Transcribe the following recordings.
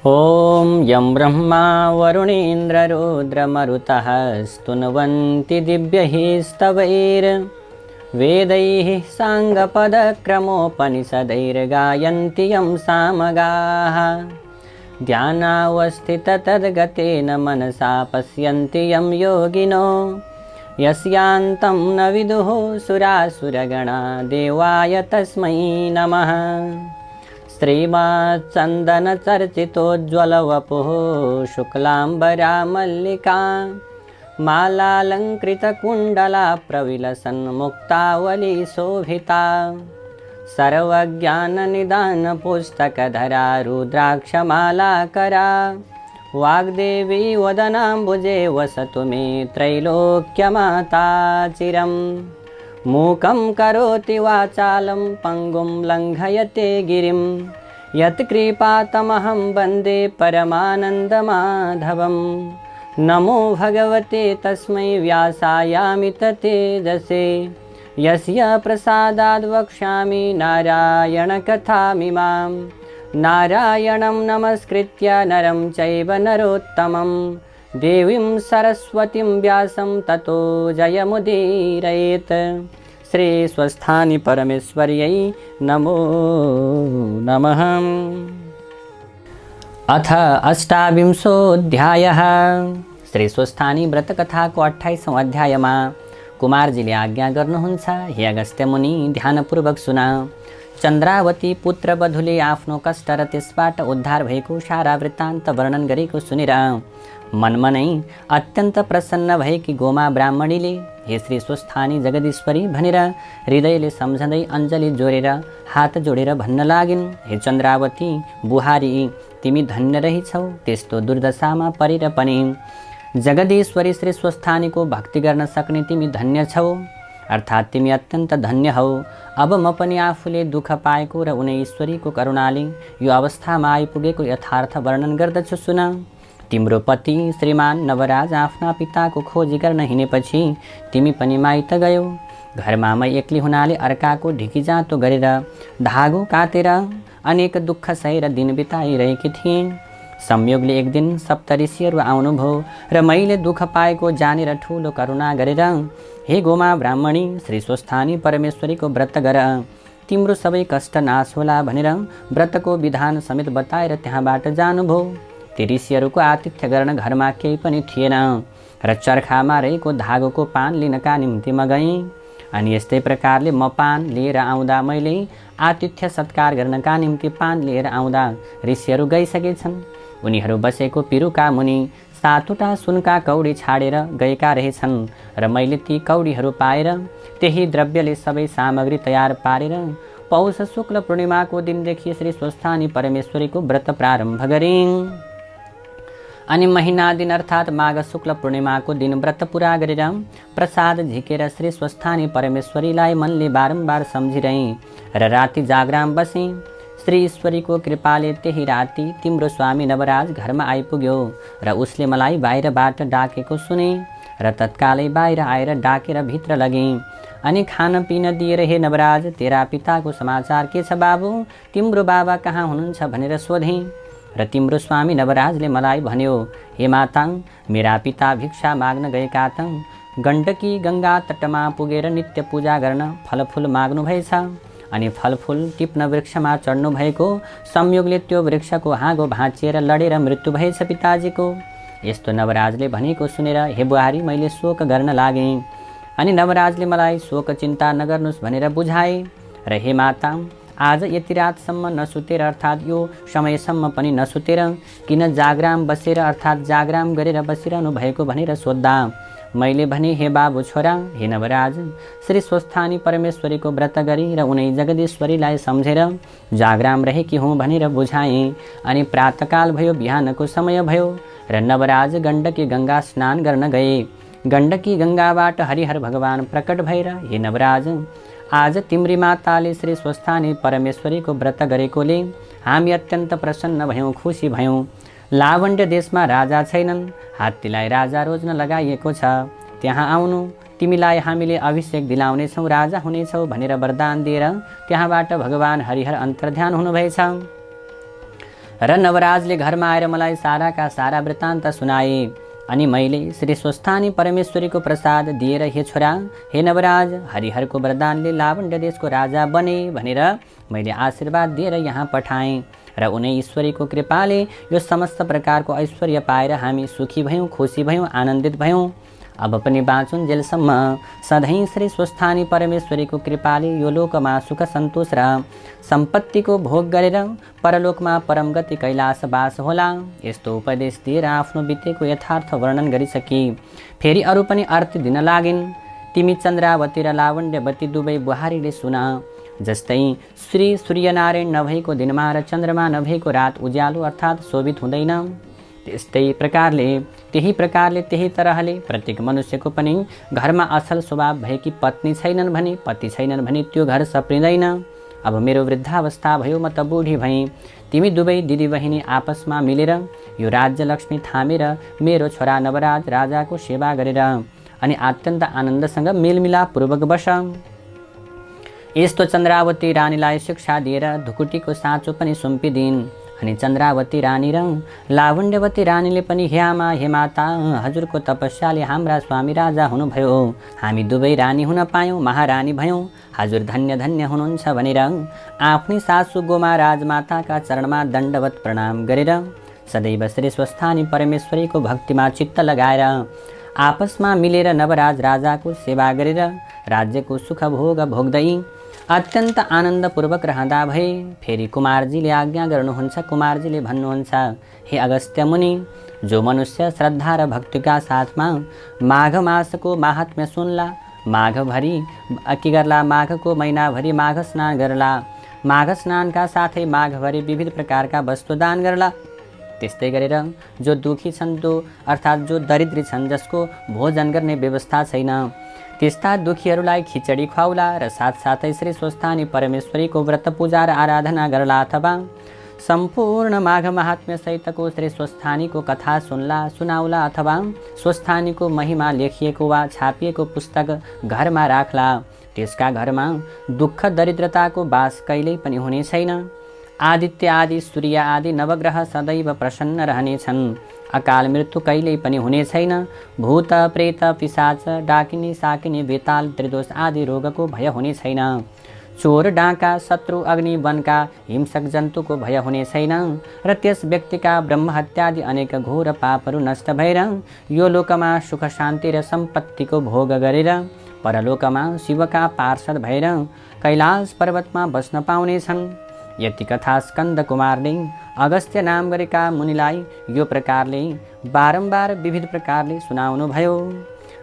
ॐ यं ब्रह्मा वरुणेन्द्ररुद्रमरुतः स्तुन्वन्ति दिव्यैः स्तवैर्वेदैः साङ्गपदक्रमोपनिषदैर्गायन्ति यं सामगाः ध्यानावस्थिततद्गतेन मनसा पश्यन्ति यं योगिनो यस्यान्तं न विदुः सुरासुरगणा देवाय तस्मै नमः। श्रीमच्चन्दनचर्चितोज्ज्वलवपुः शुक्लाम्बरा मल्लिका मालालङ्कृतकुण्डला प्रविलसन्मुक्तावली शोभिता सर्वज्ञाननिदानपुस्तकधरा रुद्राक्षमालाकरा वाग्देवी वदनाम्बुजे वसतु मे त्रैलोक्यमाता चिरम्। मूकं करोति वाचालं पङ्गुं लङ्घयते गिरिं यत्कृपातमहं वन्दे परमानन्दमाधवं। नमो भगवते तस्मै व्यासायामिततेजसे यस्य प्रसादाद् वक्ष्यामि नारायणकथामिमां। नारायणं नमस्कृत्य नरं चैव नरोत्तमं देवीं सरस्वतीं व्यासं ततो जयमुदीरयेत्। श्री स्वस्थानि परमेश्वर्यै नमो नमः। अथ अष्टाविंशोऽध्यायः। श्री स्वस्थानी व्रतकथा को 28औं अध्यायमा कुमारजीले आज्ञा गर्नुहुन्छ, हे अगस्त्य मुनि ध्यानपूर्वक सुन। चन्द्रावती पुत्र वधुले आफ्नो कष्ट र त्यसबाट उद्धार भएको सारा वृत्तान्त वर्णन गरेको सुनेर मनमा नै अत्यन्त प्रसन्न भएकी गोमा ब्राह्मणीले हे श्री स्वस्थानी जगदीश्वरी भनेर हृदयले सम्झँदै अञ्जली जोडेर हात जोडेर भन्न लागिन्, हे चन्द्रावती बुहारी, तिमी धन्य रहिछौ। त्यस्तो दुर्दशामा परेर पनि जगदीश्वरी श्री स्वस्थानीको भक्ति गर्न सक्ने तिमी धन्य छौ, अर्थात् तिमी अत्यन्त धन्य हौ। अब म पनि आफूले दुःख पाएको र उनी ईश्वरीको करुणाले यो अवस्थामा आइपुगेको यथार्थ वर्णन गर्दछु, सुन। तिम्रो पति श्रीमान नवराज आफ्ना पिताको खोजी गर्न हिँडेपछि तिमी पनि माइत गयौ। घरमा मै एक्लै हुनाले अर्काको ढिकीजाँतो गरेर धागो काटेर अनेक दुःख सहेर दिन बिताइरहेकी थिएँ। संयोगले एक दिन सप्तऋषिहरू आउनुभयो र मैले दुःख पाएको जानेर ठुलो करुणा गरेर हे गोमा ब्राह्मणी श्री स्वस्थानी परमेश्वरीको व्रत गर, तिम्रो सबै कष्ट नाश होला भनेर व्रतको विधान समेत बताएर त्यहाँबाट जानुभयो। ती ऋषिहरूको आतिथ्य गर्न घरमा केही पनि थिएन र चर्खामा रहेको धागोको पान लिनका निम्ति म गएँ। अनि यस्तै प्रकारले म पान लिएर आउँदा मैले आतिथ्य सत्कार गर्नका निम्ति पान लिएर आउँदा ऋषिहरू गइसकेछन्। उनीहरू बसेको पिरुका मुनि 7वटा सुनका कौडी छाडेर गएका रहेछन् र मैले ती कौडीहरू पाएर त्यही द्रव्यले सबै सामग्री तयार पारेर पौष शुक्ल पूर्णिमाको दिनदेखि श्री स्वस्थानी परमेश्वरीको व्रत प्रारम्भ गरेँ। अनि महिना दिन अर्थात् माघ शुक्ल पूर्णिमाको दिन व्रत पुरा गरेर प्रसाद झिकेर श्री स्वस्थानी परमेश्वरीलाई मनले बारम्बार सम्झिरहेँ र राति जागराम बसेँ। श्री ईश्वरीको कृपाले त्यही राति तिम्रो स्वामी नवराज घरमा आइपुग्यो र उसले मलाई बाहिरबाट डाकेको सुने र तत्कालै बाहिर आएर डाकेर भित्र लगेँ। अनि खान पिन दिएर हे नवराज, तेरा पिताको समाचार के छ बाबु? तिम्रो बाबा कहाँ हुनुहुन्छ भनेर सोधेँ र तिम्रो स्वामी नवराजले मलाई भन्यो, हे माता, मेरा पिता भिक्षा माग्न गएका त गण्डकी गङ्गा तटमा पुगेर नित्य पूजा गर्न फलफुल माग्नुभएछ। अनि फलफुल टिप्न वृक्षमा चढ्नु भएको संयोगले त्यो वृक्षको हाँगो भाँचिएर लडेर मृत्यु भएछ पिताजीको। यस्तो नवराजले भनेको सुनेर हे बुहारी मैले शोक गर्न लागेँ। अनि नवराजले मलाई शोक चिन्ता नगर्नुहोस् भनेर बुझाए र हे माता, आज यति रातसम्म नसुतेर अर्थात् यो समयसम्म पनि नसुतेर किन जागराम बसेर अर्थात् जागराम गरेर बसिरहनु भएको भनेर सोद्धा मैले भने, हे बाबु छोरा, हे नवराज, श्री स्वस्थानी परमेश्वरीको व्रत गरी र उनी जगदीश्वरीलाई सम्झेर जागराम रहेकी हुँ भनेर बुझाएँ। अनि प्रातकाल भयो, बिहानको समय भयो र नवराज गण्डकी गङ्गा स्नान गर्न गए। गण्डकी गङ्गाबाट हरिहर भगवान प्रकट भएर, हे नवराज, आज तिम्री माताले श्री स्वस्थानी परमेश्वरीको व्रत गरेकोले हामी अत्यन्त प्रसन्न भयौँ, खुसी भयौँ। लावण्य देशमा राजा छैनन्, हात्तीलाई राजा रोज्न लगाइएको छ, त्यहाँ आउनु, तिमीलाई हामीले अभिषेक दिलाउनेछौँ, राजा हुनेछौ भनेर वरदान दिएर त्यहाँबाट भगवान हरिहर अन्तर्ध्यान हुनुभएछ। र नवराजले घरमा आएर मलाई साराका सारा वृत्तान्त सुनाए। अनि मैले श्री स्वस्थानी परमेश्वरीको प्रसाद दिएर हे छोरा, हे नवराज, हरिहरको वरदानले लावण्य देशको राजा बने भनेर मैले आशीर्वाद दिएर यहाँ पठाएँ र उनै ईश्वरीको कृपाले यो समस्त प्रकारको ऐश्वर्य पाएर हामी सुखी भयौँ, खुसी भयौँ, आनन्दित भयौँ। अब पनि बाँचुन्जेलसम्म सधैँ श्री स्वस्थानी परमेश्वरीको कृपाले यो लोकमा सुख सन्तोष र सम्पत्तिको भोग गरेर परलोकमा परम गति कैलासवास होला। यस्तो उपदेश दिएर आफ्नो बितेको यथार्थ वर्णन गरिसकी। फेरि अरू पनि अर्थ दिन लागिन्। तिमी चन्द्रावती र लावण्यवती दुवै बुहारीले सुन। जस्तै श्री सूर्यनारायण नभएको दिनमा र चन्द्रमा नभएको रात उज्यालो अर्थात् शोभित हुँदैन, त्यही प्रकारले त्यही तरहले प्रत्येक मनुष्यको पनि घरमा असल स्वभाव भएकी पत्नी छैनन् भने, पति छैनन् भने त्यो घर सप्रिँदैन। अब मेरो वृद्धावस्था भयो, म त बुढी भएँ। तिमी दुवै दिदी बहिनी आपसमा मिलेर यो राज्य लक्ष्मी थामेर मेरो छोरा नवराज राजाको सेवा गरेर अनि अत्यन्त आनन्दसँग मेलमिलापपूर्वक बस। यस्तो चन्द्रावती रानीलाई शिक्षा दिएर ढुकुटीको साँचो पनि सुम्पिदिन्। अनि चन्द्रावती रानी र लावण्यवती रानीले पनि हे आमा, हे माता, हजुरको तपस्याले हाम्रा स्वामी राजा हुनुभयो, हामी दुवै रानी हुन पायौँ, महारानी भयौँ, हजुर धन्य धन्य हुनुहुन्छ भनेर आफ्नै सासू गोमा राजमाताका चरणमा दण्डवत प्रणाम गरेर सदैव श्री स्वस्थानी परमेश्वरीको भक्तिमा चित्त लगाएर आपसमा मिलेर नवराज राजाको सेवा गरेर राज्यको सुख भोग भोग्दै अत्यन्त आनन्दपूर्वक रहँदा भए फेरि कुमारजीले आज्ञा गर्नुहुन्छ। कुमारजीले भन्नुहुन्छ, हे अगस्त्य मुनि, जो मनुष्य श्रद्धा र भक्तिका साथमा माघ मासको माहात्म्य सुन्ला, माघभरि के गर्ला, माघको महिनाभरि माघ स्नान गर्ला, माघ स्नानका साथै माघभरि विविध प्रकारका वस्तु दान गर्ला, त्यस्तै गरेर जो दुखी छन्, अर्थात् जो दरिद्री छन्, जसको भोजन गर्ने व्यवस्था छैन, त्यस्ता दुखीहरूलाई खिचडी खुवाउला र साथसाथै श्री स्वस्थानी परमेश्वरीको व्रत पूजा र आराधना गर्ला अथवा सम्पूर्ण माघ महात्म्य सहितको श्री स्वस्थानीको कथा सुनाउला अथवा स्वस्थानीको महिमा लेखिएको वा छापिएको पुस्तक घरमा राख्ला। त्यसका घरमा दुःख दरिद्रताको बास कहिल्यै पनि हुने छैन। आदित्य आदि सूर्य आदि नवग्रह सदैव प्रसन्न रहनेछन्। अकाल मृत्यु कहिल्यै पनि हुने छैन। भूत प्रेत पिशाच डाकिनी साकिनी बेताल त्रिदोष आदि रोगको भय हुने छैन। चोर डाका शत्रु अग्नि वनका हिंसक जन्तुको भय हुने छैन र त्यस व्यक्तिका ब्रह्महत्यादि अनेक घोर पापहरू नष्ट भएर यो लोकमा सुख शान्ति र सम्पत्तिको भोग गरेर परलोकमा शिवका पार्षद भएर कैलाश पर्वतमा बस्न पाउनेछन्। यति कथा स्कन्द कुमारले अगस्त्य नाम गरेका मुनिलाई यो प्रकारले बारम्बार विविध प्रकारले सुनाउनु भयो।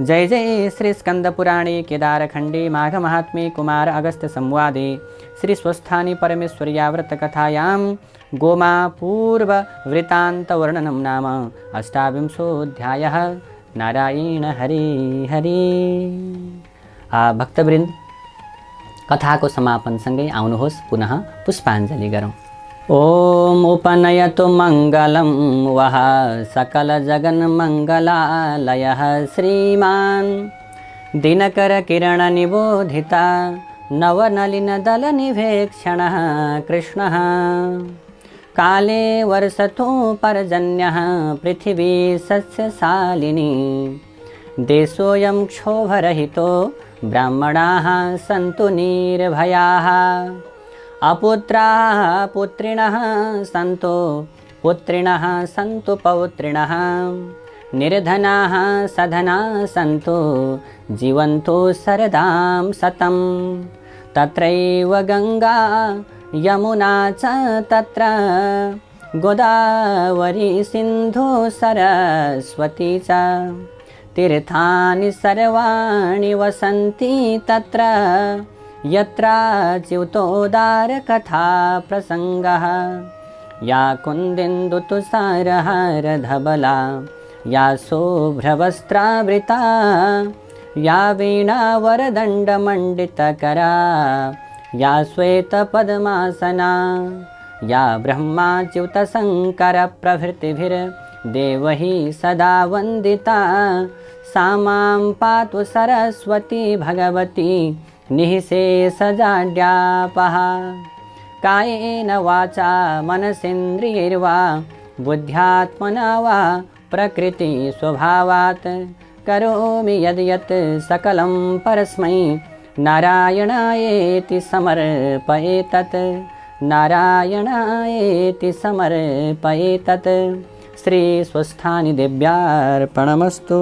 जय जय श्री स्कंद पुराणे केदारखंडे माघ महात्म्ये कुमार अगस्त्य संवादे श्री स्वस्थानी परमेश्वर्या व्रत कथायां गोमा पूर्व वृतांत वर्णनम नाम अष्टाविंशोऽध्यायः। नारायण हरि हरि। भक्तवृन्द, कथाको समापनसँगै आउनुहोस् पुनः पुष्पाञ्जलि गरौँ। ओम उपनयतु मंगलम वह सकल जगन मंगलालयः श्रीमान दिनकर किरण निबोधिता नवनलिन दल निवेक्षणः कृष्णः। काले वर्षतु पर्जन्यः पृथिवी सस्यशालिनी देशोऽयं क्षोभरहितो ब्राह्मणाः सन्तु निर्भयाः। अपुत्राः पुत्रिणः सन्तु पुत्रिणः सन्तु पौत्रिणः निर्धनाः सधनाः सन्तु जीवन्तु शरदां शतं। तत्रैव गंगा यमुना च तत्र गोदावरी सिन्धु सरस्वती च तीर्थानि सर्वाणि वसन्ति तत्र यत्राच्युतोदार कथा प्रसंगः। या कुन्देन्दुतुषारहार धबला या शुभ्रवस्त्रावृता या वीणावरदण्डमण्डितकरा या श्वेतपद्मासना या ब्रह्माच्युतशङ्करप्रभृतिभिर्देवैः सदा वन्दिता सा मां पातु सरस्वती भगवती निःशेषजाड्यापहा। कायेन वाचा मनसेन्द्रियैर्वा बुद्ध्यात्मना वा प्रकृतिस्वभावात् करोमि यद्यत् सकलं परस्मै नारायणायेति समर्पयेतत् नारायणायेति समर्पयेतत्। श्रीस्वस्थानि देव्यार्पणमस्तु।